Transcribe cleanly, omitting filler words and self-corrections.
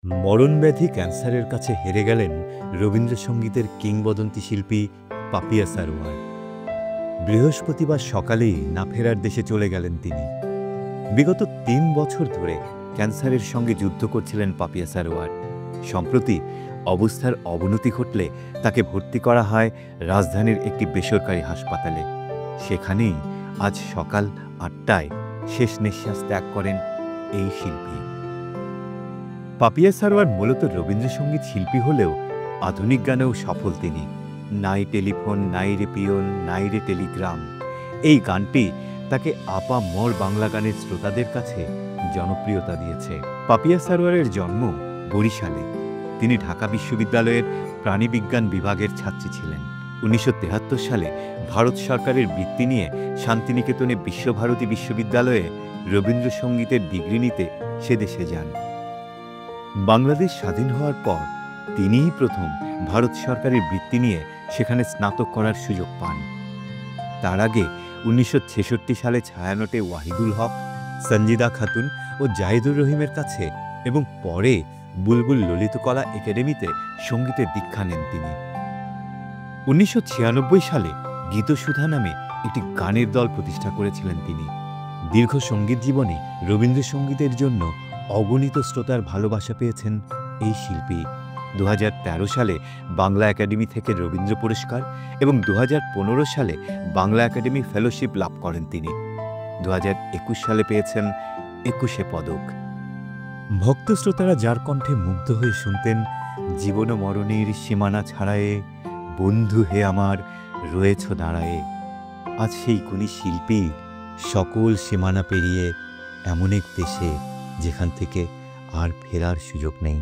মরণব্যাধি ক্যান্সারের কাছে হেরে গেলেন রবীন্দ্রসঙ্গীতের কিংবদন্তি শিল্পী পাপিয়া সারোয়ার। বৃহস্পতিবার সকালেই না ফেরার দেশে চলে গেলেন তিনি। বিগত ৩ বছর ধরে ক্যান্সারের সঙ্গে যুদ্ধ করছিলেন পাপিয়া সারোয়ার। সম্প্রতি অবস্থার অবনতি ঘটলে তাকে ভর্তি করা হয় রাজধানীর একটি বেসরকারি হাসপাতালে। সেখানেই আজ সকাল ৮টায় শেষ নিঃশ্বাস ত্যাগ করেন এই শিল্পী। পাপিয়া সারোয়ার মূলত রবীন্দ্রসঙ্গীত শিল্পী হলেও আধুনিক গানেও সফল তিনি। নাই টেলিফোন, নাই রে পিয়ন, নাই রে টেলিগ্রাম, এই গানটি তাকে আপা মোর বাংলা গানের শ্রোতাদের কাছে জনপ্রিয়তা দিয়েছে। পাপিয়া সারোয়ারের জন্ম বরিশালে। তিনি ঢাকা বিশ্ববিদ্যালয়ের প্রাণীবিজ্ঞান বিভাগের ছাত্রী ছিলেন। ১৯৭৩ সালে ভারত সরকারের বৃত্তি নিয়ে শান্তিনিকেতনে বিশ্বভারতী বিশ্ববিদ্যালয়ে রবীন্দ্রসঙ্গীতের ডিগ্রি নিতে সে দেশে যান। বাংলাদেশ স্বাধীন হওয়ার পর তিনিই প্রথম ভারত সরকারের বৃত্তি নিয়ে সেখানে স্নাতক করার সুযোগ পান। তার আগে ১৯৬৬ সালে ছায়ানটে ওয়াহিদুল হক, সঞ্জিদা খাতুন ও জাহিদুর রহিমের কাছে এবং পরে বুলবুল ললিতকলা একাডেমিতে সঙ্গীতের দীক্ষা নেন তিনি। ১৯৯৬ সালে গীতসুধা নামে একটি গানের দল প্রতিষ্ঠা করেছিলেন তিনি। দীর্ঘ সঙ্গীত জীবনে রবীন্দ্রসঙ্গীতের জন্য অগণিত শ্রোতার ভালোবাসা পেয়েছেন এই শিল্পী। ২০১৩ সালে বাংলা একাডেমি থেকে রবীন্দ্র পুরস্কার এবং ২০১৫ সালে বাংলা একাডেমি ফেলোশিপ লাভ করেন তিনি। ২০২১ সালে পেয়েছেন ২১শে পদক। ভক্ত শ্রোতারা যার কণ্ঠে মুগ্ধ হয়ে শুনতেন জীবন মরণের সীমানা ছাড়ায়ে, বন্ধু হে আমার রয়েছ দাঁড়ায়ে, আজ সেই গুণী শিল্পী সকল সীমানা পেরিয়ে এমন এক দেশে যেখান থেকে আর ফেরার সুযোগ নেই।